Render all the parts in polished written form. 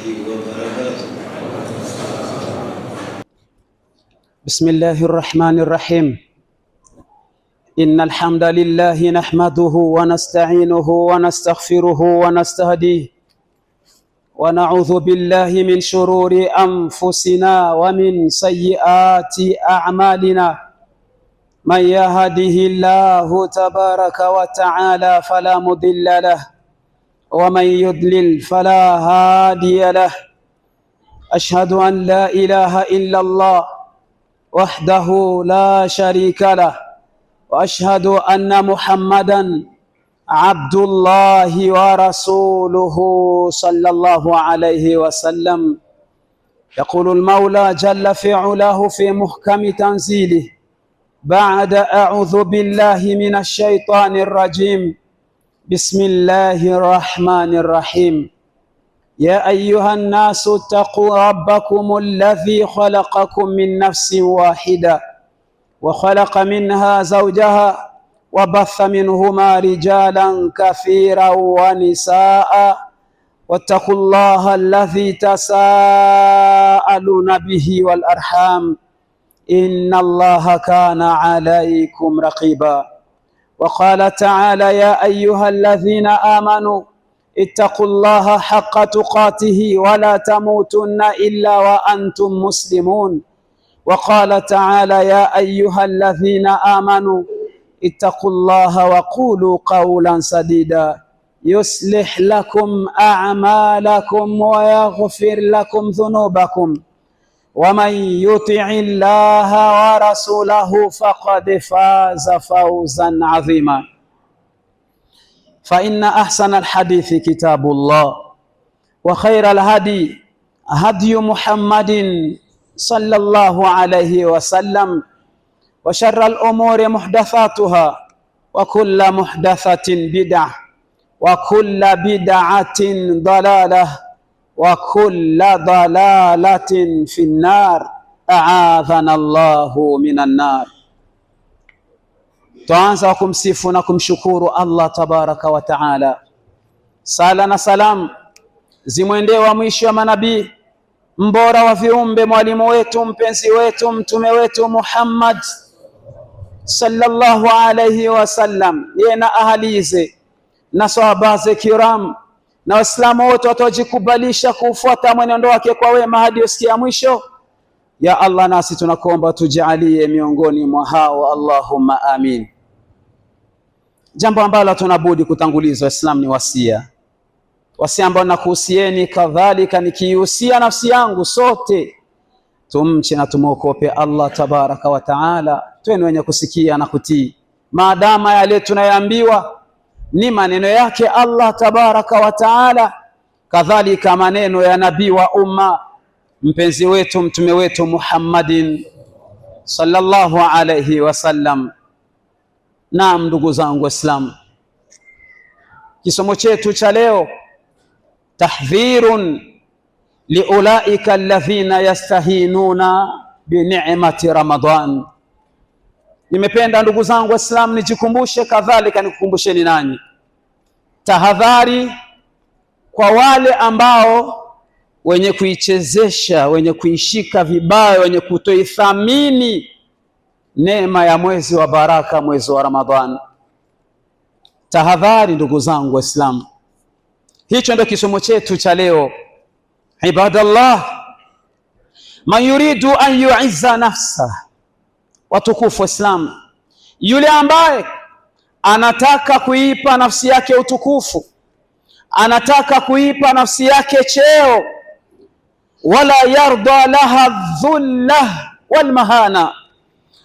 وبركاته. بسم الله الرحمن الرحيم. إن الحمد لله نحمده ونستعينه ونستغفره ونستهديه، ونعوذ بالله من شرور أنفسنا ومن سيئات أعمالنا. من يهده الله تبارك وتعالى فلا مضل له، ومن يضلل فلا هادي له. أشهد أن لا إله إلا الله وحده لا شريك له، وأشهد أن محمدًا عبد الله ورسوله صلى الله عليه وسلم. يقول المولى جل في علاه في محكم تنزيله بعد أعوذ بالله من الشيطان الرجيم. بسم الله الرحمن الرحيم. يا أيها الناس اتقوا ربكم الذي خلقكم من نفس واحدة، وخلق منها زوجها، وبث منهما رجالا كثيرا ونساء، واتقوا الله الذي تساءلون به والأرحام، إن الله كان عليكم رقيبا. وقال تعالى يا أيها الذين آمنوا اتقوا الله حق تقاته ولا تموتن إلا وأنتم مسلمون. وقال تعالى يا أيها الذين آمنوا اتقوا الله وقولوا قولا سديدا يصلح لكم أعمالكم ويغفر لكم ذنوبكم، ومن يطع الله ورسوله فقد فاز فوزا عظيما. فإن أحسن الحديث كتاب الله، وخير الهدي هدي محمد صلى الله عليه وسلم، وشر الأمور محدثاتها، وكل محدثة بدعة، وكل بدعة ضلالة، وكل ضلالة في النار. أعاذنا الله من النار. Tuanza kumsifu na kumshukuru Allah tabaraka wa taala. Sala na salam zimwendee wa mwisho wa manabii, mbora wa viumbe, mwalimu wetu, mpenzi wetu, mtume wetu Muhammad sallallahu alayhi wasallam, yeye na ahalize na sahabaze kiram na waislamu wote watojikubalisha kufuata mwenendo wake kwa wema hadi usikia mwisho. Ya Allah, nasi tunakuomba tujalie miongoni mwa hao, Allahumma amin. Jambo ambalo tunabudi kutanguliza Waislamu ni wasia ambao nakuhusieni, kadhalika nikihusia nafsi yangu. Sote tumche na tumuokope Allah tabaraka wa taala, tuwe wenye kusikia na kutii, maadama yale tunayoambiwa ni maneno yake Allah tabaraka wa taala, kadhalika maneno ya nabii wa umma, mpenzi wetu, mtume wetu Muhammadin sallallahu alayhi wasallam. Naam, ndugu zangu Waislamu, kisomo chetu cha leo tahdhirun liulaika alladhina yastahinuna bini'mati Ramadan. Nimependa ndugu zangu Waislamu nijikumbushe, kadhalika nikukumbusheni nanyi, tahadhari kwa wale ambao wenye kuichezesha, wenye kuishika vibaya, wenye kutoithamini neema ya mwezi wa baraka, mwezi wa Ramadhan. Tahadhari ndugu zangu Waislamu. Hicho ndio kisomo chetu cha leo. Ibadallah, man yuridu an yu'izza nafsa, watukufu Waislamu, yule ambaye anataka kuipa nafsi yake utukufu, anataka kuipa nafsi yake cheo, wala yarda laha dhulla wal mahana,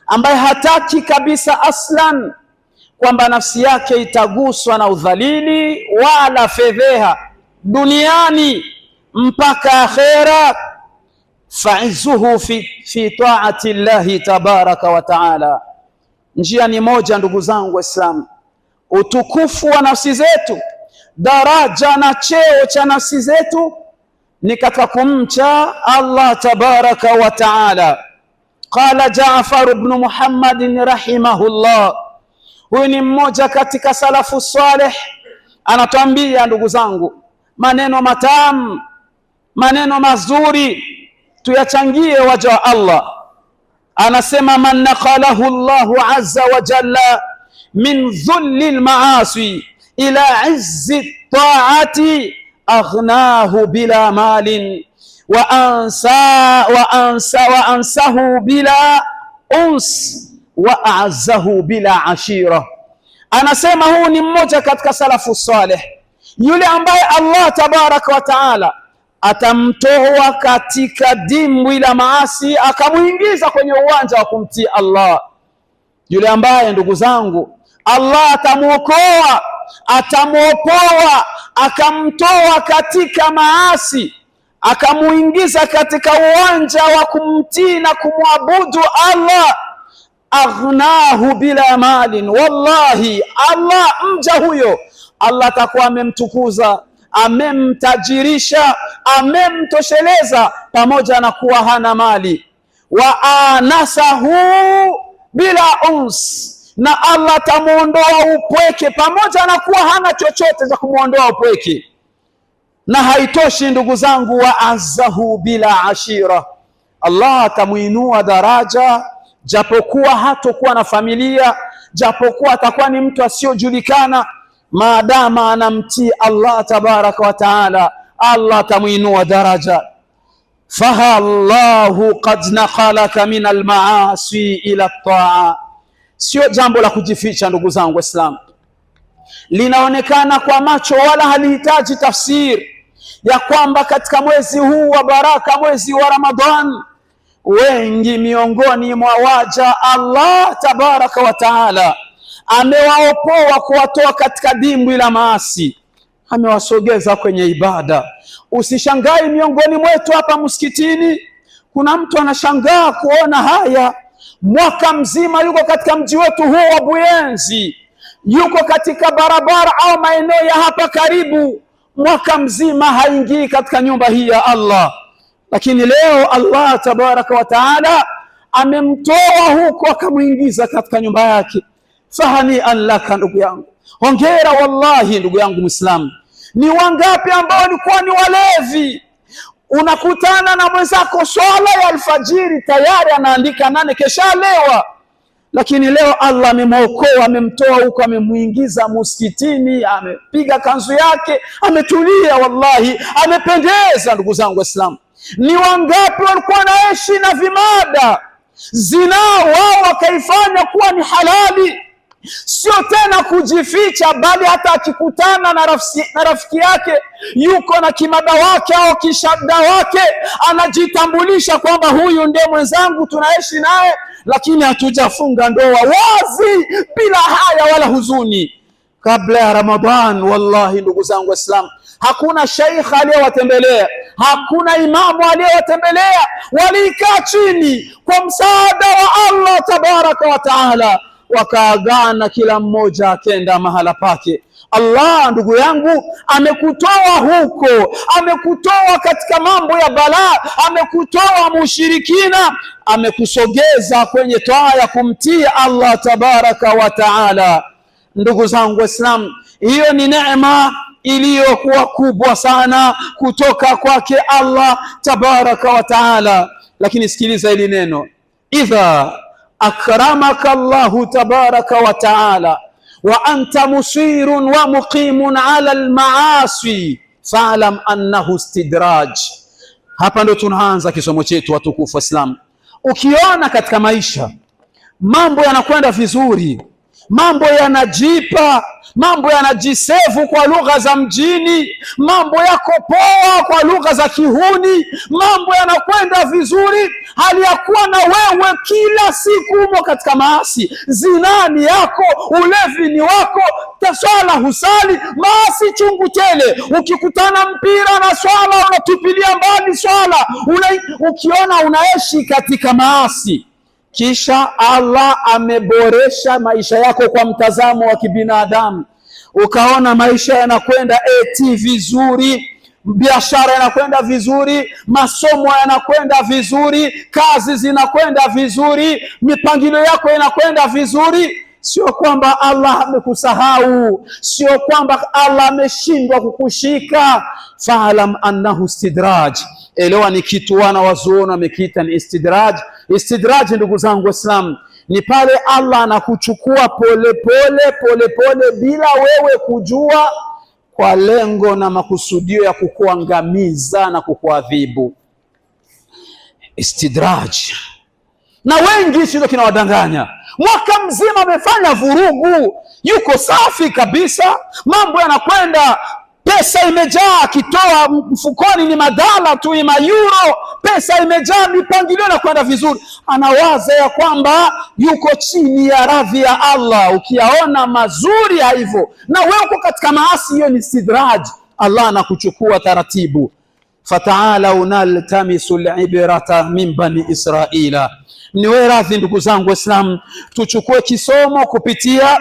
ambaye hataki kabisa aslan kwamba nafsi yake itaguswa na udhalili wala fedheha duniani mpaka akhera. Fa'izuhu fi ta'ati llahi tabaraka wa ta'ala. Njia ni moja ndugu zangu Waislamu, utukufu wa nafsi zetu, daraja na cheo cha nafsi zetu ni katika kumcha Allah tabaraka wa ta'ala. Qala Jaafar ibn Muhammad rahimahullah, huyu ni mmoja katika salafu salih, anatuambia ndugu zangu maneno matamu maneno mazuri tuyachangie waja wa Allah. Anasema man naqalahu Allahu azza wa jalla min dhulli almaasi ila izzi taati aghnahu bila malin wa ansahu bila uns wa a'azzahu bila ashira. Anasema huu ni mmoja katika salafu saleh, yule ambaye Allah tabaraka wa taala atamtoa katika dimbwi la maasi akamuingiza kwenye uwanja wa kumtii Allah. Yule ambaye ndugu zangu Allah atamuokoa, atamuopoa, akamtoa katika maasi akamuingiza katika uwanja wa kumtii na kumwabudu Allah, aghnahu bila malin. Wallahi Allah, mja huyo Allah atakuwa amemtukuza, amemtajirisha, amemtosheleza, pamoja na kuwa hana mali. Wa anasahu bila uns, na Allah tamuondoa upweke pamoja na kuwa hana chochote za kumuondoa upweke. Na haitoshi ndugu zangu, wa azzahu bila ashira, Allah atamuinua daraja, japokuwa hatokuwa na familia, japokuwa atakuwa ni mtu asiyojulikana, maadama anamtii Allah tabaraka wa taala, Allah atamuinua daraja. Fahallahu qad naqalaka min almaasi ila taa. Sio jambo la kujificha ndugu zangu Waislamu, linaonekana kwa macho wala halihitaji tafsiri, ya kwamba katika mwezi huu wa baraka, mwezi wa Ramadhan, wengi miongoni mwa waja Allah tabaraka wa taala amewaopoa kuwatoa katika dimbwi la maasi, amewasogeza kwenye ibada. Usishangai miongoni mwetu hapa msikitini kuna mtu anashangaa kuona haya, mwaka mzima yuko katika mji wetu huu wa Buyenzi, yuko katika barabara au maeneo ya hapa karibu, mwaka mzima haingii katika nyumba hii ya Allah, lakini leo Allah tabaraka wa taala amemtoa huko akamuingiza katika nyumba yake. Fahanian laka ndugu yangu, hongera wallahi ndugu yangu Muislamu. Ni wangapi ambao walikuwa ni walevi, unakutana na mwenzako swala ya alfajiri tayari anaandika nane keshalewa, lakini leo Allah amemwokoa, amemtoa huko, amemuingiza msikitini, amepiga kanzu yake, ametulia, wallahi amependeza. Ndugu zangu Waislamu, ni wangapi walikuwa naishi na vimada zinaa, wao wakaifanya kuwa ni halali, sio tena kujificha, bali hata akikutana na rafiki yake yuko na kimada wake au kishada wake, anajitambulisha kwamba huyu ndiye mwenzangu tunaishi naye, lakini hatujafunga ndoa, wazi bila haya wala huzuni. Kabla ya Ramadhan, wallahi ndugu zangu Waislamu, hakuna sheikh aliyewatembelea, hakuna imamu aliyewatembelea, walikaa chini kwa msaada wa Allah tabaraka wa taala, wakaagana, kila mmoja akenda mahala pake. Allah ndugu yangu amekutoa huko, amekutoa katika mambo ya balaa, amekutoa mushirikina, amekusogeza kwenye taa ya kumtii Allah tabaraka wa taala. Ndugu zangu Waislamu, hiyo ni neema iliyokuwa kubwa sana kutoka kwake Allah tabaraka wa taala. Lakini sikiliza hili neno, idha akramaka Allahu tabaraka wa taala wa anta musirun wa muqimun ala almaasi fa'lam annahu istidraj. Hapa ndo tunaanza kisomo chetu watukufu Waislamu. Ukiona katika maisha mambo yanakwenda vizuri, mambo yanajipa, mambo yanajisevu kwa lugha za mjini, mambo yako poa kwa lugha za kihuni, mambo yanakwenda vizuri, hali ya kuwa na wewe kila siku umo katika maasi, zinani yako, ulevi ni wako, swala husali, maasi chungu tele. Ukikutana mpira na swala unatupilia mbali swala, ukiona unaishi katika maasi, kisha Allah ameboresha maisha yako kwa mtazamo wa kibinadamu, ukaona maisha yanakwenda vizuri, biashara yanakwenda vizuri, masomo yanakwenda vizuri, kazi zinakwenda vizuri, mipangilio yako inakwenda vizuri. Sio kwamba Allah amekusahau, sio kwamba Allah ameshindwa kukushika. Fa'lam annahu istidraj, elewa ni kitu wana wazuoni wamekiita ni istidraj. Istidraj, ndugu zangu Waislamu, ni pale Allah anakuchukua pole pole bila wewe kujua, kwa lengo na makusudio ya kukuangamiza na kukuadhibu. Istidraj. Na wengi sio kinawadanganya. Mwaka mzima amefanya vurugu, yuko safi kabisa, mambo yanakwenda, pesa imejaa, akitoa mfukoni ni madala tu, ni mayuro, pesa imejaa, mipangilio na kwenda vizuri. Anawaza ya kwamba yuko chini ya radhi ya Allah. Ukiyaona mazuri hivyo na wewe uko katika maasi, hiyo ni istidraj. Allah anakuchukua taratibu. Fataala naltamisu librata min bani Israila. Niwe radhi ndugu zangu Waislamu, tuchukue kisomo kupitia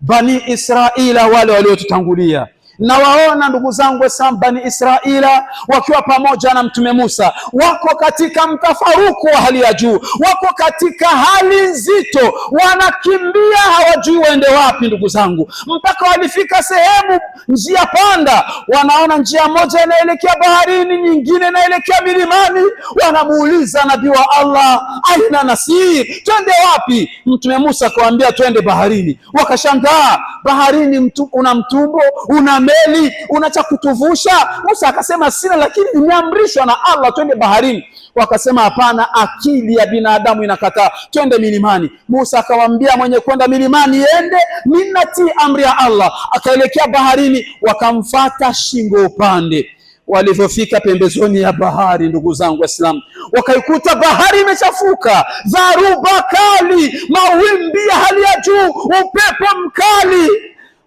bani Israila, wale waliotutangulia. Na waona ndugu zangu Waislamu, bani Israila wakiwa pamoja na Mtume Musa wako katika mtafaruku wa hali ya juu, wako katika hali nzito, wanakimbia, hawajui waende wapi ndugu zangu, mpaka walifika sehemu njia panda, wanaona njia moja inaelekea baharini, nyingine inaelekea milimani. Wanamuuliza nabii wa Allah, aina nasir, twende wapi? Mtume Musa akawaambia twende baharini. Wakashangaa, baharini una mtumbo, una meli, unacha kutuvusha? Musa akasema sina, lakini nimeamrishwa na Allah twende baharini. Wakasema hapana, akili ya binadamu inakataa, twende milimani. Musa akamwambia mwenye kwenda milimani ende, mimi natii amri ya Allah. Akaelekea baharini, wakamfata shingo upande. Walivyofika pembezoni ya bahari, ndugu zangu Waislamu, wakaikuta bahari imechafuka, dharuba kali, mawimbi ya hali ya juu, upepo mkali.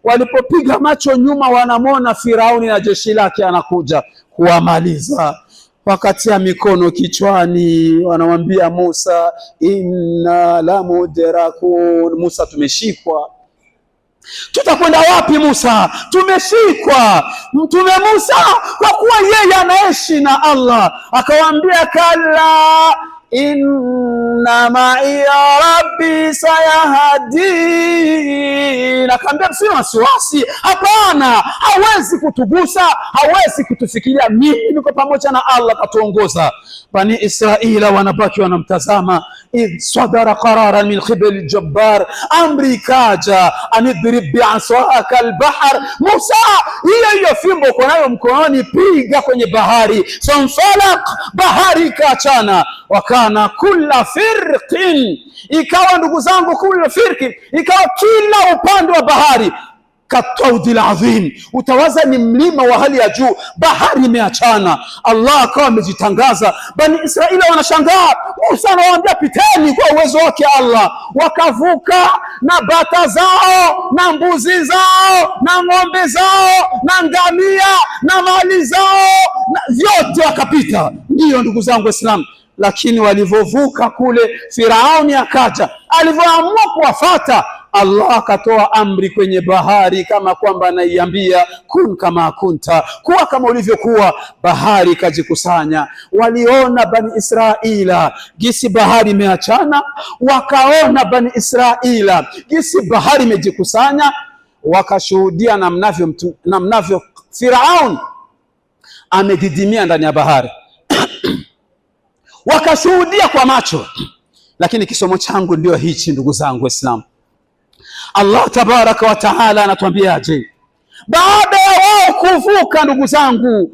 Walipopiga macho nyuma, wanamwona Firauni na jeshi lake anakuja kuwamaliza. Wakatia mikono kichwani, wanamwambia Musa, inna la mudrakun. Musa, tumeshikwa. Tutakwenda wapi Musa? Tumeshikwa. Mtume Musa kwa kuwa yeye anaishi na Allah akawaambia, kalla inna ma'iya rabbi sayahadin. Akaambia msina wasiwasi, hapana, hawezi kutugusa, hawezi kutufikiria, mimi niko pamoja na Allah katuongoza. Bani Israila wanabaki wanamtazama. idh sadara qararan min qibali jabbar, amri kaja anidrib bi'asaka al-bahr. Musa, hiyo fimbo uko nayo mkononi, piga kwenye bahari. Fanfalaq, bahari kaachana. Wakana kulla firqin, ikawa ndugu zangu, kulla firqin, ikawa kila upande wa bahari kataudil adhim, utawaza ni mlima wa hali ya juu, bahari imeachana. Allah akawa amejitangaza. Bani Israila wanashangaa, Musa anawaambia piteni kwa uwezo wake Allah. Wakavuka na bata zao na mbuzi zao na ng'ombe zao na ngamia na mali zao na vyote wakapita. Ndiyo ndugu zangu Waislamu, lakini walivyovuka kule, Firauni akaja. Alivyoamua kuwafata, Allah akatoa amri kwenye bahari, kama kwamba anaiambia kun kama kunta, kuwa kama ulivyokuwa. Bahari ikajikusanya. Waliona bani Israila gisi bahari imeachana, wakaona bani Israila gisi bahari imejikusanya, wakashuhudia namnavyo Firaun amedidimia ndani ya bahari wakashuhudia kwa macho. Lakini kisomo changu ndio hichi ndugu zangu Waislamu. Allah tabaraka wa taala anatuambiaje baada ya wao kuvuka? Ndugu zangu,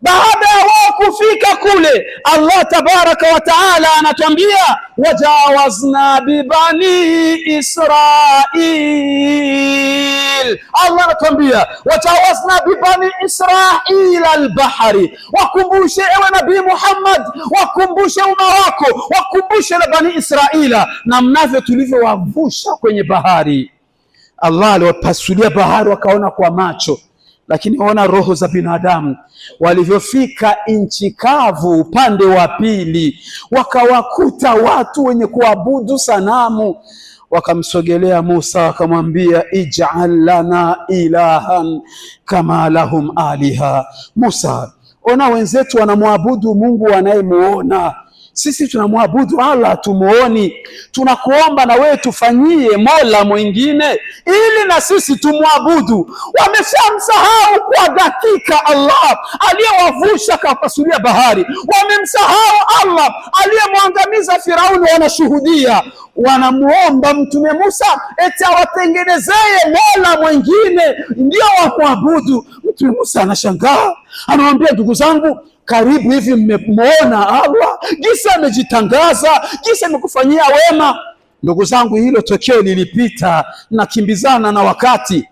baada ya wao kufika kule, Allah tabaraka wa taala anatuambia wajawazna bibani Israil. Allah anatuambia wajawazna bibani Israil albahari. Wakumbushe ewe Nabii Muhammad, wakumbushe umma wako, wakumbushe na bani Israila na mnavyo tulivyowavusha kwenye bahari. Allah aliwapasulia bahari, wakaona kwa macho, lakini waona roho za binadamu. Walivyofika nchi kavu upande wa pili, wakawakuta watu wenye kuabudu sanamu. Wakamsogelea Musa wakamwambia, ij'al lana ilahan kama lahum aliha. Musa, ona wenzetu wanamwabudu Mungu wanayemuona, Sisi tunamwabudu Allah, tumuoni. Tunakuomba na wewe tufanyie mola mwingine ili na sisi tumwabudu. Wameshamsahau kwa dakika Allah aliyewavusha kapasulia bahari. Wamemsahau Allah aliyemwangamiza Firauni. Wanashuhudia, wanamuomba Mtume Musa eti awatengenezee mola mwingine ndio wamwabudu. Mtume Musa anashangaa, anamwambia ndugu zangu, karibu hivi mmemwona Allah jinsi amejitangaza, jinsi amekufanyia wema? Ndugu zangu, hilo tokeo lilipita, nakimbizana na wakati,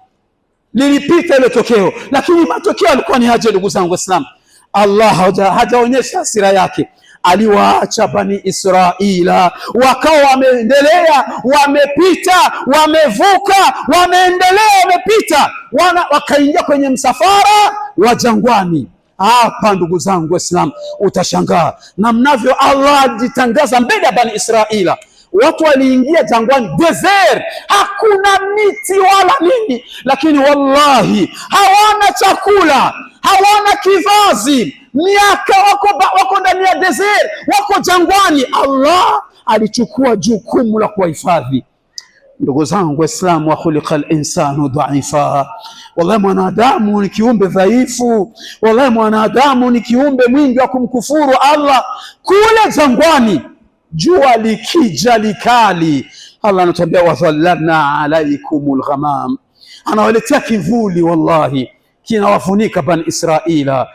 lilipita hilo tokeo, lakini matokeo yalikuwa ni aje? Ndugu zangu Waislamu, Allah hajaonyesha hasira yake. Aliwaacha Bani Israila wakawa wameendelea, wamepita, wamevuka, wameendelea, wamepita, wakaingia kwenye msafara wa jangwani. Hapa ndugu zangu Waislamu, utashangaa na mnavyo Allah ajitangaza mbele ya Bani Israila. Watu waliingia jangwani, desert, hakuna miti wala nini, lakini wallahi hawana chakula, hawana kivazi, miaka wako ndani ya desert, wako jangwani. Allah alichukua jukumu la kuwahifadhi. Ndugu zangu Waislamu, wa khuliqal insanu dhaifa. Wallahi mwanadamu ni kiumbe dhaifu, wallahi mwanadamu ni kiumbe mwingi wa kumkufuru Allah. Kule jangwani jua likija likali, Allah anatuambia wadhallalna alaikumul ghamam, anawaletea kivuli, wallahi kinawafunika Bani Israila.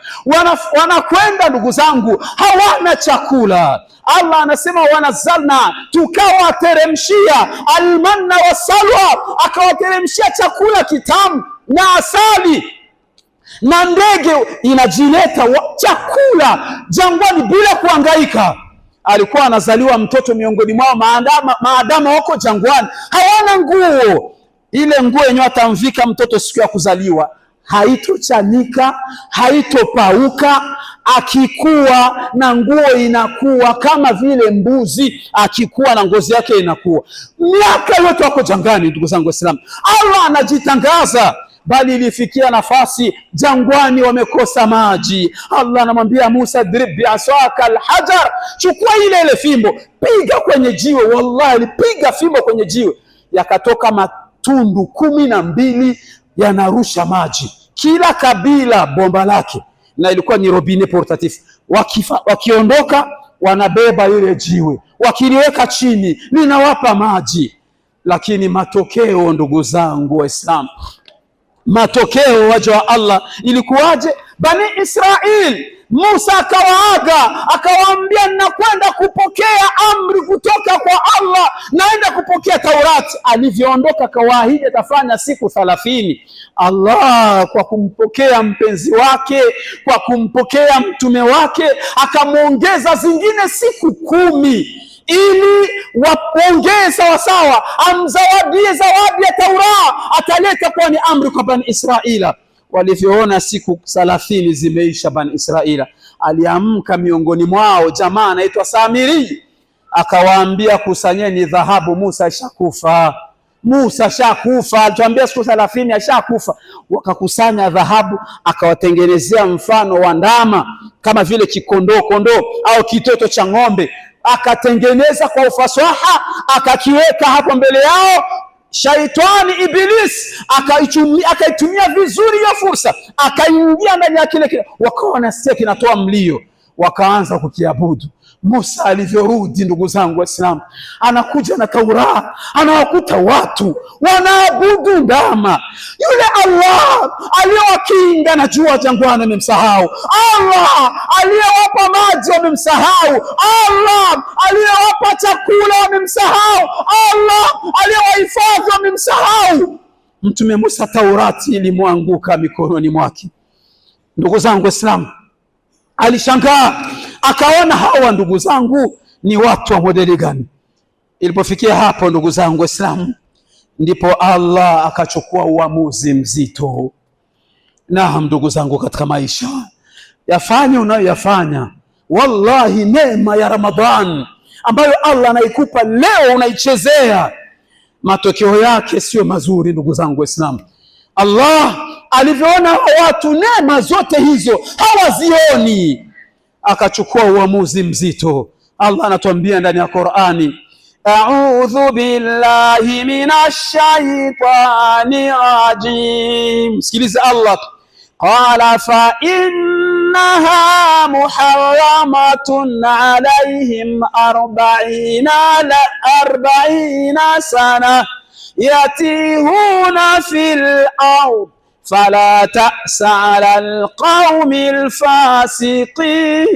Wanakwenda ndugu zangu, hawana chakula. Allah anasema wanazalna, tukawateremshia almanna wasalwa, akawateremshia chakula kitamu na asali, na ndege inajileta chakula jangwani bila kuhangaika. Alikuwa anazaliwa mtoto miongoni mwao maadama wako jangwani, hawana nguo. Ile nguo yenyewe atamvika mtoto siku ya kuzaliwa haitochanika, haitopauka. Akikuwa na nguo inakuwa kama vile mbuzi, akikuwa na ngozi yake inakuwa. Miaka yote wako jangwani ndugu zangu Waislamu. Allah anajitangaza, bali ilifikia nafasi jangwani wamekosa maji. Allah anamwambia Musa, drib bi'asaka alhajar, chukua ile fimbo, piga kwenye jiwe. Wallahi alipiga fimbo kwenye jiwe, yakatoka matundu 12 yanarusha maji, kila kabila bomba lake, na ilikuwa ni robinet portatif. Wakiondoka wanabeba ile jiwe, wakiliweka chini linawapa maji. Lakini matokeo ndugu zangu Waislamu, matokeo waja wa Allah ilikuwaje? Bani Israil, Musa akawaaga, akawaambia ninakwenda kupokea amri kutoka kwa Allah, naenda kupokea Taurati. Alivyoondoka akawaahidi atafanya siku 30. Allah kwa kumpokea mpenzi wake, kwa kumpokea mtume wake, akamwongeza zingine siku 10 ili waongee sawasawa, amzawadie zawadi ya Taurati, ataleta kuwa ni amri kwa Bani Israila. Walivyoona siku 30 zimeisha, Bani Israila, aliamka miongoni mwao jamaa anaitwa Samiri, akawaambia kusanyeni dhahabu, Musa ashakufa. Musa ashakufa, alituambia siku 30 ashakufa. Wakakusanya dhahabu, akawatengenezea mfano wa ndama kama vile kondoo au kitoto cha ng'ombe, akatengeneza kwa ufasaha, akakiweka hapo mbele yao. Shaitani Iblis akaitumia vizuri hiyo fursa, akaingia ndani ya kile, wakawa wanasikia kinatoa mlio, wakaanza kukiabudu. Musa alivyorudi ndugu zangu Waislamu, anakuja na Taurati, anawakuta watu wanaabudu ndama. Yule Allah aliyewakinga na jua jangwani amemsahau. Allah aliyewapa maji wamemsahau. Allah aliyewapa chakula wamemsahau. Allah aliyewahifadhi wamemsahau. Mtume Musa Taurati ilimwanguka mikononi mwake. Ndugu zangu Waislamu, alishangaa, akaona hawa ndugu zangu ni watu wa modeli gani? Ilipofikia hapo ndugu zangu Waislamu, ndipo Allah akachukua uamuzi mzito. Naam ndugu zangu, katika maisha yafanya unayoyafanya, wallahi neema ya Ramadhan ambayo Allah anaikupa leo unaichezea, matokeo yake sio mazuri ndugu zangu Waislamu. Allah alivyoona watu neema zote hizo hawazioni, akachukua uamuzi mzito, Allah anatuambia ndani ya Qur'ani, a'udhu billahi minash shaitani rajim. Sikiliza Allah, qala fa innaha muharramatun alayhim 40 sana yatihuna fil ard fala ta'sa 'ala alqawmi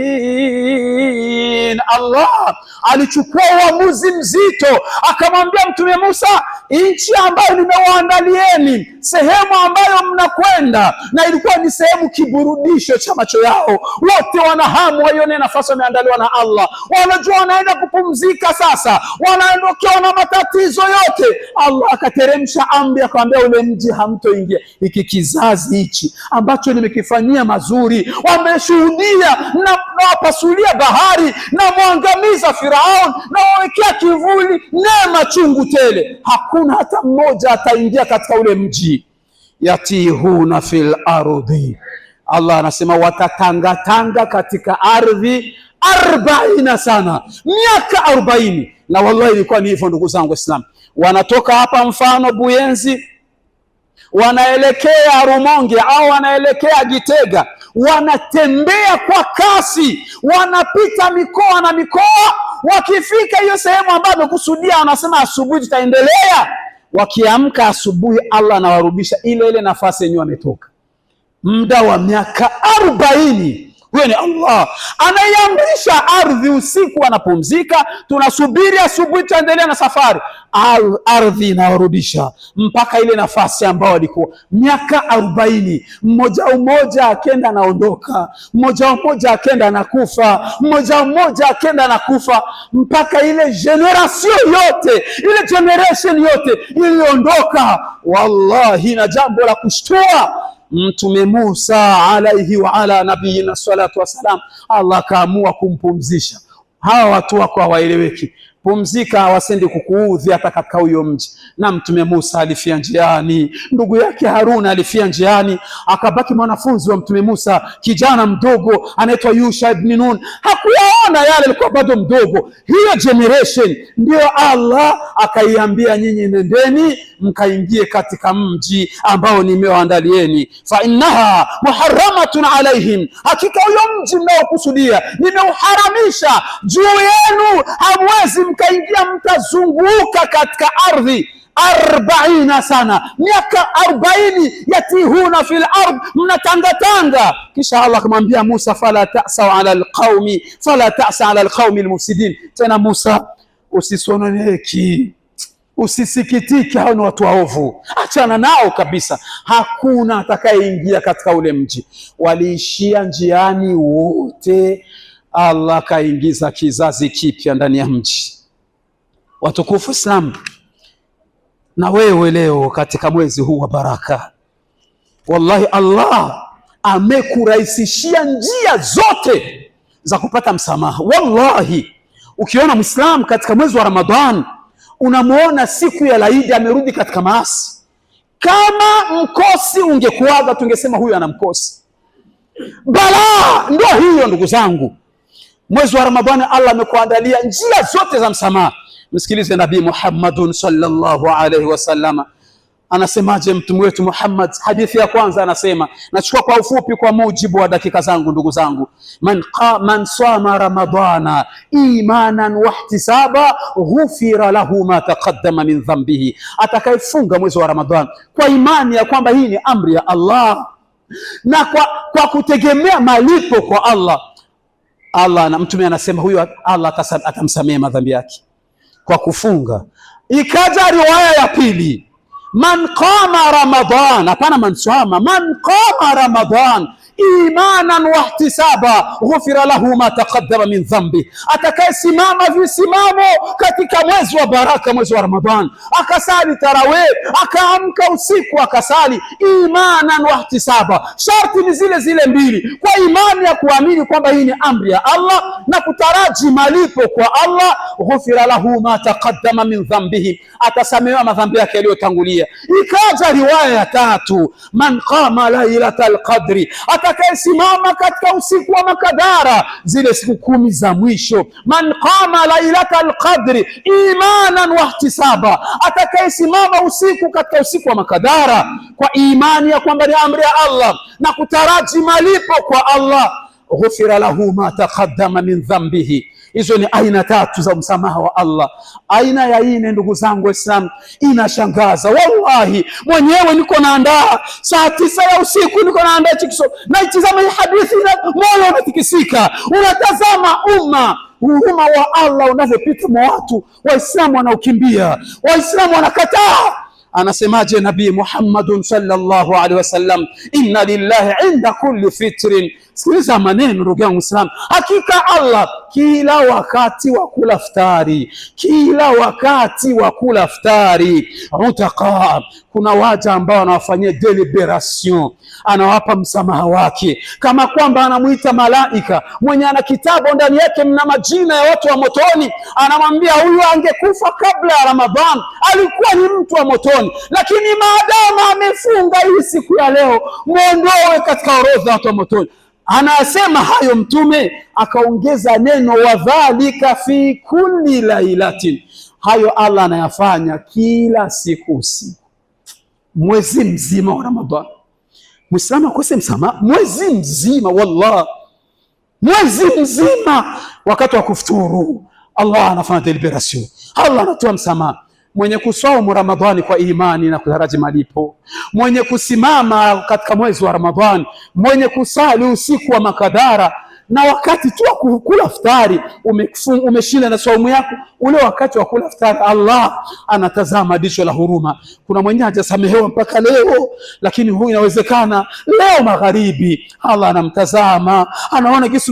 alfasiqin. Allah alichukua uamuzi mzito, akamwambia Mtume Musa, nchi ambayo nimewaandalieni, sehemu ambayo mnakwenda, na ilikuwa ni sehemu kiburudisho cha macho yao. Wote wana hamu waione nafasi wameandaliwa na Allah, wanajua wanaenda kupumzika sasa, wanaondokewa na matatizo yote. Allah akateremsha amri, akamwambia ule mji hamtoingia. Hiki kizazi hichi ambacho nimekifanyia mazuri, wameshuhudia na wapasulia bahari na mwangamiza Firaun na wawekea kivuli neema chungu tele, hakuna hata mmoja ataingia katika ule mji. Yatihuna fil ardhi, Allah anasema watatangatanga katika ardhi 40 sana, miaka 40. Na wallahi ilikuwa ni hivyo ndugu zangu Waislamu. Wanatoka hapa mfano Buyenzi, wanaelekea Rumonge au wanaelekea Gitega, wanatembea kwa kasi, wanapita mikoa na mikoa. Wakifika hiyo sehemu ambayo wamekusudia, wanasema asubuhi tutaendelea. Wakiamka asubuhi, Allah anawarudisha ile nafasi yenyewe wametoka. Muda wa miaka 40. Huyo ni Allah anaiamrisha ardhi usiku wanapumzika, tunasubiri asubuhi tuendelea na safari. Ardhi inawarudisha mpaka ile nafasi ambayo walikuwa. Miaka 40, mmoja mmoja akenda anaondoka, mmoja mmoja akenda anakufa, mmoja mmoja akenda anakufa, mpaka ile generation yote iliondoka. Wallahi, na jambo la kushtua, Mtume Musa alayhi wa ala nabiyina salatu wassalam, Allah kaamua kumpumzisha. Hawa watu wako hawaeleweki, pumzika, wasende kukuudhi hata katika huyo mji. Na Mtume Musa alifia njiani, ndugu yake Haruna alifia njiani, akabaki mwanafunzi wa Mtume Musa, kijana mdogo anaitwa Yusha ibn Nun. Hakuyaona yale, alikuwa bado mdogo. Hiyo generation ndio Allah akaiambia, nyinyi nendeni mkaingie katika mji ambao nimewaandalieni, fa innaha muharramatun alaihim, hakika huyo mji mnaokusudia nimeuharamisha juu yenu, hamwezi mkaingia, mtazunguka katika ardhi 40 sana, miaka 40. Yatihuna fil ard, mnatangatanga. Kisha Allah akamwambia Musa, fala ta'sa ala alqaumi almufsidin. Tena Musa, usisononeki, usisikitike, hao ni watu waovu, achana nao kabisa. Hakuna atakayeingia katika ule mji. Waliishia njiani wote. Allah kaingiza kizazi kipya ndani ya mji. Watukufu Islam, na wewe leo katika mwezi huu wa baraka, wallahi Allah amekurahisishia njia zote za kupata msamaha. Wallahi, ukiona Muislam katika mwezi wa Ramadhan, unamuona siku ya Eid amerudi katika maasi. Kama mkosi ungekuaga, tungesema huyu ana mkosi. Balaa ndio hiyo ndugu zangu. Mwezi wa Ramadhani Allah amekuandalia njia zote za msamaha. Msikilize Nabii Muhammadun sallallahu alaihi wasallam anasemaje mtume wetu Muhammad. Hadithi ya kwanza anasema, nachukua kwa ufupi kwa mujibu wa dakika zangu ndugu zangu, man sama ramadana imanan wahtisaba ghufira lahu ma taqaddama min dhanbihi, atakayefunga mwezi wa Ramadhan kwa imani ya kwamba hii ni amri ya Allah na kwa kutegemea malipo kwa Allah na mtume anasema huyo Allah atamsamehe madhambi yake kwa kufunga. Ikaja riwaya ya pili, man qama Ramadan, hapana man sama, man qama Ramadan imanan wahtisaba ghufira lahu ma taqaddama min dhanbi, atakayesimama visimamo katika mwezi wa baraka, mwezi wa Ramadhan, akasali tarawih, akaamka usiku akasali imanan wahtisaba. Sharti ni zile mbili, kwa imani ya kuamini kwamba hii ni amri ya Allah na kutaraji malipo kwa Allah. Ghufira lahu ma taqaddama min dhanbihi, atasamehewa madhambi yake yaliyotangulia. Ikaja riwaya ya tatu, man qama lailatal qadri, atakayesimama katika usiku wa makadara, zile siku 10 za mwisho. Man qama lailatal qadri imanan wa ihtisaba, atakayesimama usiku katika usiku wa makadara kwa imani ya kwamba ni amri ya Allah na kutaraji malipo kwa Allah, ghufira lahu ma taqaddama min dhanbihi. Hizo ni aina 3 za msamaha wa Allah. Aina ya 4, ndugu zangu Waislamu, inashangaza wallahi. Mwenyewe niko naandaa saa 9 ya usiku, niko naandaa chikiso, naitazama hii hadithi na moyo unatikisika. Unatazama huruma wa Allah unavyopita mwa watu. Waislamu wanaokimbia, Waislamu wanakataa. Anasemaje Nabii Muhammadun sallallahu alaihi wasallam? Inna lillahi inda kulli fitrin. Sikiliza maneno ndugu yangu Muislamu, hakika Allah kila wakati wa kula iftari, kila wakati wa kula iftari, utaqa, kuna waja ambao anawafanyia deliberation, anawapa msamaha wake, kama kwamba anamuita malaika mwenye ana kitabu ndani yake mna majina ya watu wa motoni. Anamwambia huyu angekufa kabla ya Ramadhan alikuwa ni mtu wa motoni, lakini maadamu amefunga hii siku ya leo, muondoe katika orodha ya watu wa motoni. Anasema hayo Mtume, akaongeza neno wadhalika fi kulli lailatin. Hayo Allah anayafanya kila siku usiku, mwezi mzima wa Ramadhani. Muislamu akose msamaha mwezi mzima, wallah, mwezi mzima. Wakati wa kufuturu Allah anafanya deliberation, Allah anatoa msamaha. Mwenye kusaumu Ramadhani kwa imani na kutaraji malipo, mwenye kusimama katika mwezi wa Ramadhani, mwenye kusali usiku wa makadara, na wakati tu wa kula iftari umeshinda na saumu yako, ule wakati wa kula iftari Allah anatazama dicho la huruma. Kuna mwenye hajasamehewa mpaka leo, lakini huyu inawezekana leo magharibi Allah anamtazama, anaona gisi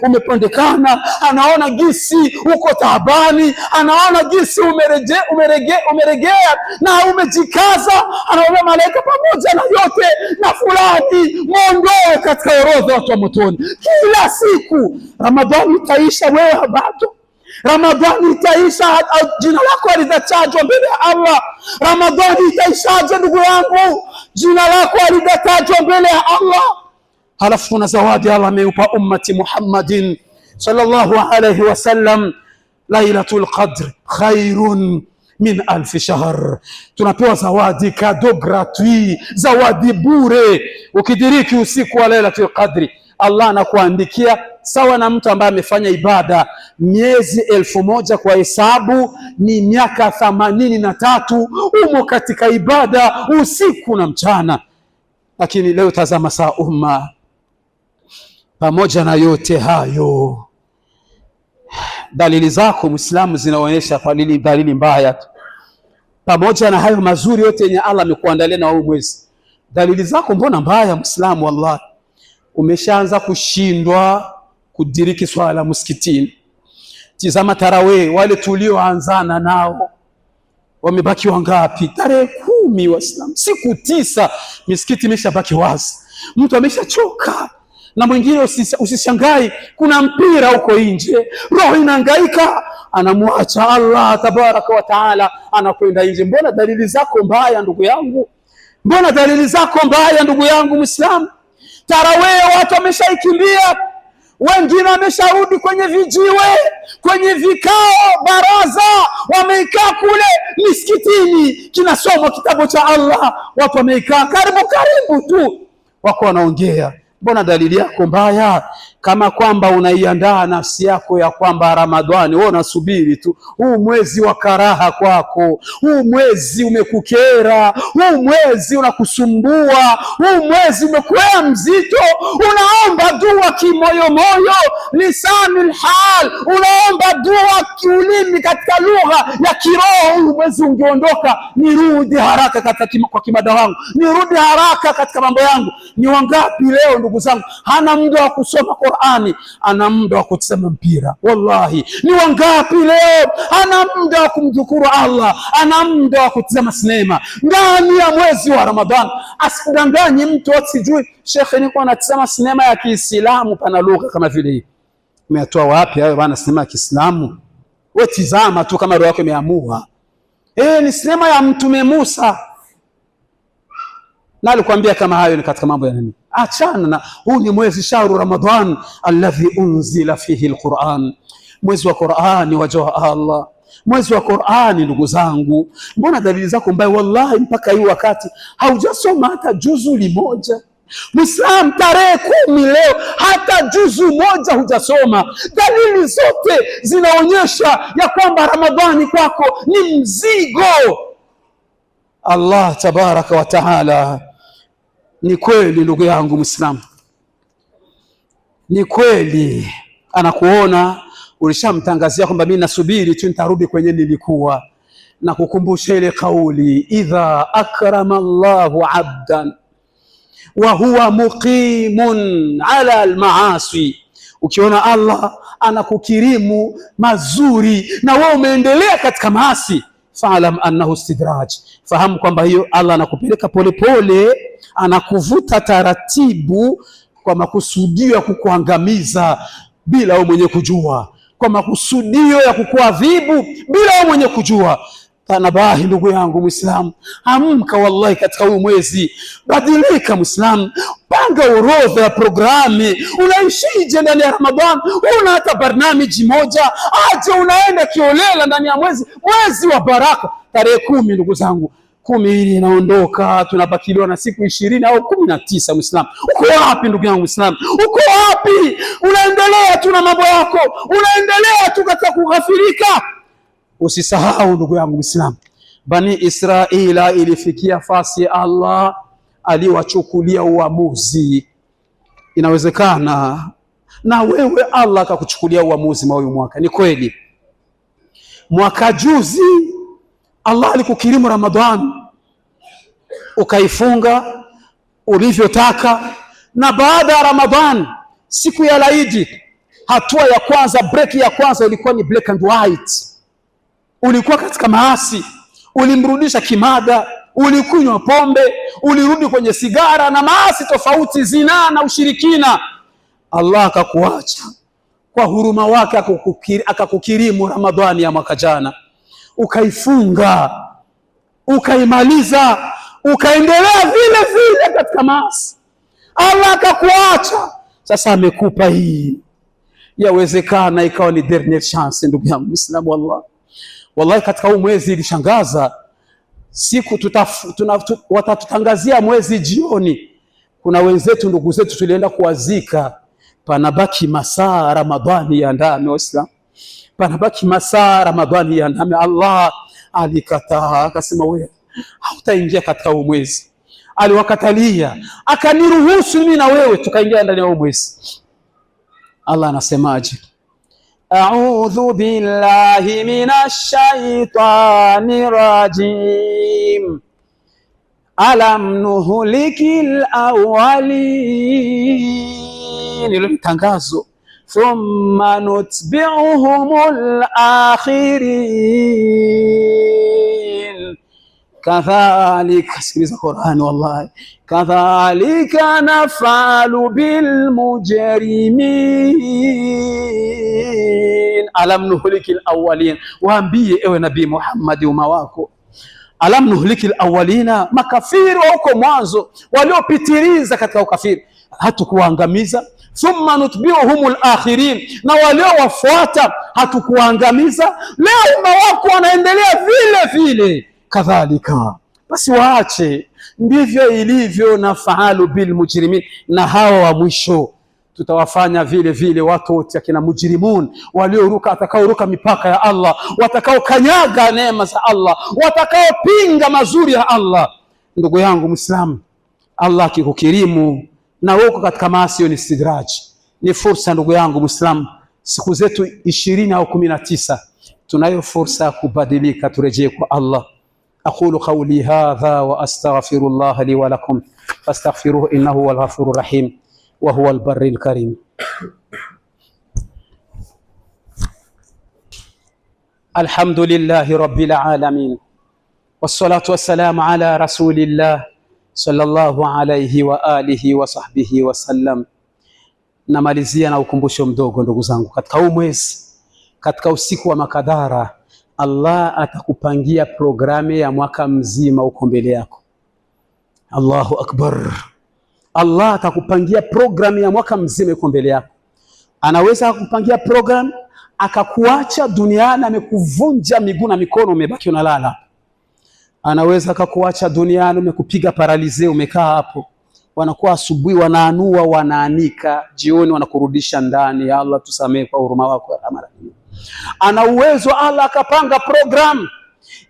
umepondekana, anaona gisi uko taabani, anaona gisi umeregea na umejikaza, anaona malaika pamoja na yote na fulani muondoe katika orodha watu wa motoni. Kila siku Ramadhani itaisha, wewe bado. Ramadhani itaisha, jina lako litatajwa mbele ya Allah. Ramadhani itaishaje ndugu yangu? Jina lako litatajwa mbele ya Allah. Halafu kuna zawadi Allah ameupa ummati Muhammadin sallallahu alayhi wasallam, Lailatul Qadr khairun min 1000 shahr. Tunapewa zawadi kado gratuit, zawadi bure. Ukidiriki usiku wa Lailatul Qadri, Allah anakuandikia sawa na mtu ambaye amefanya ibada miezi 1000 kwa hesabu ni miaka 83 umo katika ibada usiku na mchana. Lakini leo tazama saa umma, pamoja na yote hayo, dalili zako Muislamu zinaonyesha dalili mbaya. Pamoja na hayo mazuri yote yenye Allah amekuandalia na huu mwezi, dalili zako mbona mbaya Muislamu? Wallahi umeshaanza kushindwa kudiriki swala la msikitini. Tizama tarawih, wale tulioanzana nao wamebaki wangapi? Tarehe 10 Waislamu, siku 9 misikiti imeshabaki wazi, mtu ameshachoka. Na mwingine usishangai, kuna mpira huko nje, roho inahangaika, anamwacha Allah tabaraka wa taala, anakwenda nje. Mbona dalili zako mbaya ndugu yangu? Mbona dalili zako mbaya ndugu yangu Muislamu? Tarawih watu wameshaikimbia, wengine wamesharudi kwenye vijiwe, kwenye vikao, baraza, wameikaa kule misikitini, kinasoma kitabu cha Allah, watu wameikaa karibu tu, wako wanaongea. Mbona dalili yako mbaya? Kama kwamba unaiandaa nafsi yako ya kwamba Ramadhani wewe unasubiri tu, huu mwezi wa karaha kwako, huu mwezi umekukera, huu mwezi unakusumbua, huu mwezi umekuwa mzito, unaomba dua kimoyomoyo, lisanul hal, unaomba dua kiulimi katika lugha ya kiroho. Huu mwezi ungeondoka, nirudi haraka katika kwa kimada wangu, nirudi haraka katika mambo yangu. Ni wangapi leo ndugu zangu hana muda wa kusoma Qur'ani, ana muda wa kutazama mpira? Wallahi, ni wangapi leo hana muda wa kumdhukuru Allah, ana muda wa kutazama sinema ndani ya mwezi wa Ramadhani? Asidanganye mtu asijui shekhe niko natazama sinema ya Kiislamu, pana lugha kama vile hii. Umetoa wapi hayo bana sinema ya Kiislamu? Wewe tizama tu kama roho yako imeamua. Ni sinema ya Mtume Musa. Na alikwambia kama hayo ni katika mambo ya nini? Achana na huu. Ni mwezi shahru Ramadhan alladhi unzila fihi alquran, mwezi wa Qur'ani, waja wa Allah, mwezi wa Qur'ani. Ndugu zangu, mbona dalili zako mbaya? Wallahi mpaka hii wakati haujasoma hata juzu moja. Muislam, tarehe 10 leo, hata juzu moja hujasoma. Dalili zote zinaonyesha ya kwamba Ramadhani kwako ni mzigo. Allah tabaraka wa taala, ni kweli ndugu yangu Muislam, ni kweli anakuona, ulishamtangazia kwamba mimi nasubiri tu nitarudi kwenye nilikuwa, na kukumbusha ile kauli, idha akrama Allahu abdan wa huwa muqimun ala almaasi. Ukiona Allah anakukirimu mazuri na wewe umeendelea katika maasi, fa'lam annahu istidraj, fahamu kwamba hiyo Allah anakupeleka polepole, anakuvuta taratibu kwa makusudio ya kukuangamiza bila wewe mwenye kujua, kwa makusudio ya kukuadhibu bila wewe mwenye kujua. Tanabahi ndugu yangu Muislamu, amka wallahi katika huu mwezi, badilika Muislamu, panga orodha ya programi. Unaishije ndani ya Ramadhan? Una hata barnamiji moja? Aje unaenda kiolela ndani ya mwezi wa baraka. Tarehe 10 ndugu zangu, 10 hili inaondoka, tunabakiliwa na siku 20 au 19. Muislamu, uko wapi ndugu yangu Muislamu? Uko wapi? Unaendelea tu na mambo yako, unaendelea tu katika kughafirika. Usisahau ndugu yangu Muislamu, Bani Israila ilifikia fasi Allah aliwachukulia uamuzi. Inawezekana na wewe Allah akakuchukulia uamuzi huyu mwaka. Ni kweli mwaka juzi Allah alikukirimu Ramadhan, ukaifunga ulivyotaka, na baada ya Ramadhan siku ya Laidi, hatua ya kwanza, break ya kwanza ilikuwa ni black and white. Ulikuwa katika maasi, ulimrudisha kimada, ulikunywa pombe, ulirudi kwenye sigara na maasi tofauti, zinaa na ushirikina. Allah akakuacha kwa huruma wake, akakukirimu Ramadhani ya mwaka jana, ukaifunga, ukaimaliza, ukaendelea vile vile katika maasi. Allah akakuacha, sasa amekupa hii. Yawezekana ikawa ni dernière chance ndugu yangu Muislamu. Wallahi katika huu mwezi ilishangaza, siku watatutangazia mwezi jioni. Kuna wenzetu, ndugu zetu tulienda kuwazika, panabaki masaa Ramadhani ya ndani. Waislamu, panabaki masaa Ramadhani ya ndani. Allah alikataa, akasema wewe hautaingia katika huu mwezi. Aliwakatalia, akaniruhusu mimi na wewe tukaingia ndani ya huu mwezi. Allah anasemaje? A'udhu billahi minash shaitani rajim. Alam nuhlikil awwalin. Ile tangazo, thumma nutbi'uhumul akhirin. Kadhalika, sikiliza Qur'an wallahi, kadhalika nafalu bil mujrimin. Alam nuhlikil awwalin, waambie ewe Nabii Muhammad umma wako, alam nuhlikil awwalina, makafiri wa huko mwanzo waliopitiliza katika ukafiri hatukuangamiza. Thumma nutbi'uhumul akhirin, na waliowafuata hatukuangamiza. Leo umma wako wanaendelea vile vile. Kadhalika, basi waache, ndivyo ilivyo na faalu bil mujrimin, na hawa wa mwisho tutawafanya vile vile watu wote akina mujrimun, walioruka, atakaoruka mipaka ya Allah, watakaokanyaga neema za Allah, watakaopinga mazuri ya Allah. Ndugu yangu Muislamu, Allah akikukirimu na uko katika maasi, ni istidraj, ni fursa. Ndugu yangu Muislamu, siku zetu 20 au 19 tunayo fursa ya kubadilika, turejee kwa Allah. أقول قولي هذا وأستغفر الله لي ولكم فاستغفروه إنه هو الغفور الرحيم وهو البر الكريم. الحمد لله رب العالمين، والصلاة والسلام على رسول الله صلى الله عليه وآله وصحبه وسلم. Namalizia na ukumbusho mdogo ndugu zangu, katika huu mwezi, katika usiku wa makadara, Allah atakupangia programu ya mwaka mzima uko mbele yako. Allahu akbar, Allah atakupangia program ya mwaka mzima iko mbele yako. Anaweza kukupangia program akakuacha duniani amekuvunja miguu na mikono, umebaki unalala. Anaweza akakuacha duniani umekupiga paralize, umekaa hapo. Wanakuwa asubuhi wanaanua wanaanika, jioni wanakurudisha ndani. Ya Allah tusamee kwa huruma wako ya Rahman. Ana uwezo Allah akapanga program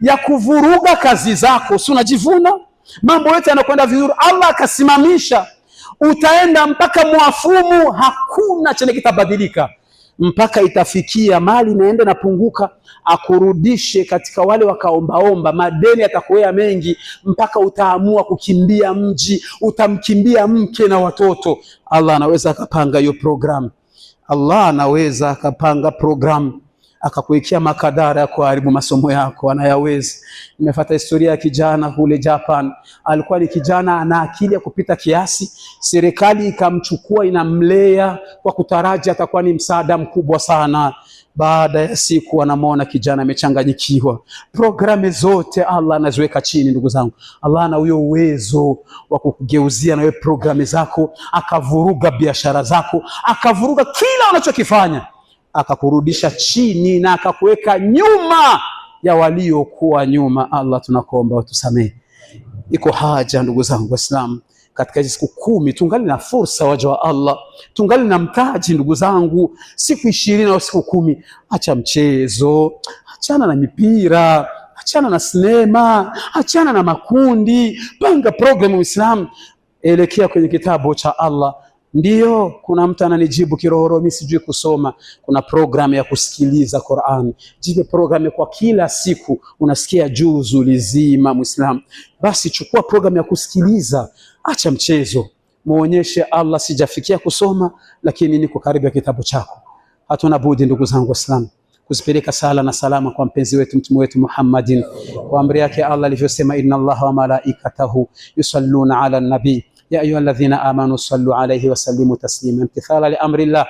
ya kuvuruga kazi zako, si unajivuna mambo yote yanakwenda vizuri, Allah akasimamisha, utaenda mpaka mwafumu, hakuna chenye kitabadilika, mpaka itafikia mali naenda napunguka, akurudishe katika wale wakaombaomba, madeni yatakuwa mengi, mpaka utaamua kukimbia mji, utamkimbia mke na watoto. Allah anaweza akapanga hiyo program. Allah anaweza akapanga program akakuwekea makadara ya kuharibu masomo yako, anayaweza. Nimefuata historia ya kijana kule Japan, alikuwa ni kijana ana akili ya kupita kiasi, serikali ikamchukua inamlea kwa kutaraji atakuwa ni msaada mkubwa sana. Baada ya siku anamwona kijana amechanganyikiwa. Programu zote Allah anaziweka chini, ndugu zangu. Allah ana huyo uwezo wa kukugeuzia na wewe programu zako, akavuruga biashara zako, akavuruga kila unachokifanya, akakurudisha chini na akakuweka nyuma ya waliokuwa nyuma. Allah tunakuomba utusamee. Iko haja ndugu zangu Waislamu, katika hizo siku 10 tungali na fursa, waja wa Allah, tungali na mtaji ndugu zangu. Siku 20 au siku 10, acha mchezo, achana na mipira, achana na sinema, achana na makundi, panga programu Uislamu, elekea kwenye kitabu cha Allah. Ndiyo, kuna mtu ananijibu kiroho, mimi sijui kusoma. Kuna programu ya kusikiliza Qur'an. Jipe programu kwa kila siku unasikia juzu lizima Muislam. Basi chukua programu ya kusikiliza, acha mchezo. Muonyeshe Allah, sijafikia kusoma lakini niko karibu ya kitabu chako. Hatuna budi ndugu zangu Waislamu kuzipeleka sala na salama kwa mpenzi wetu mtume wetu Muhammadin, kwa amri yake Allah alivyosema, inna Allaha wa malaikatahu yusalluna ala nabi يا أيها الذين آمنوا صلوا عليه وسلموا تسليما. امتثالا لأمر الله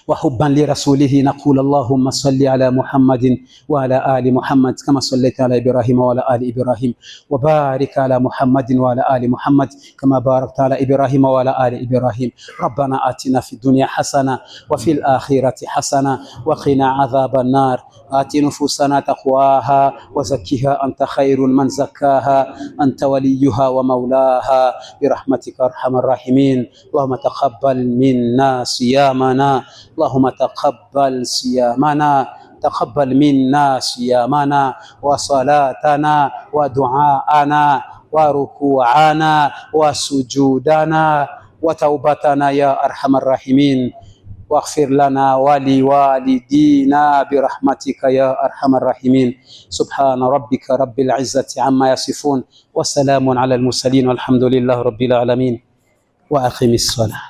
وحبا لرسوله نقول اللهم صل على محمد وعلى آل محمد كما صليت على إبراهيم وعلى آل إبراهيم، وبارك على محمد وعلى آل محمد كما باركت على إبراهيم وعلى آل إبراهيم. ربنا آتنا في الدنيا حسنة وفي الآخرة حسنة وقنا عذاب النار. آت نفوسنا تقواها وزكها أنت خير من زكاها، أنت وليها ومولاها برحمتك أرحم الراحمين. اللهم تقبل منا صيامنا، اللهم تقبل صيامنا، تقبل منا صيامنا وصلاتنا ودعاءنا وركوعنا وسجودنا وتوبتنا يا أرحم الراحمين. واغفر لنا ولوالدينا برحمتك يا أرحم الراحمين. سبحان ربك رب العزة عما يصفون، وسلام على المرسلين، والحمد لله رب العالمين. وأقم الصلاة.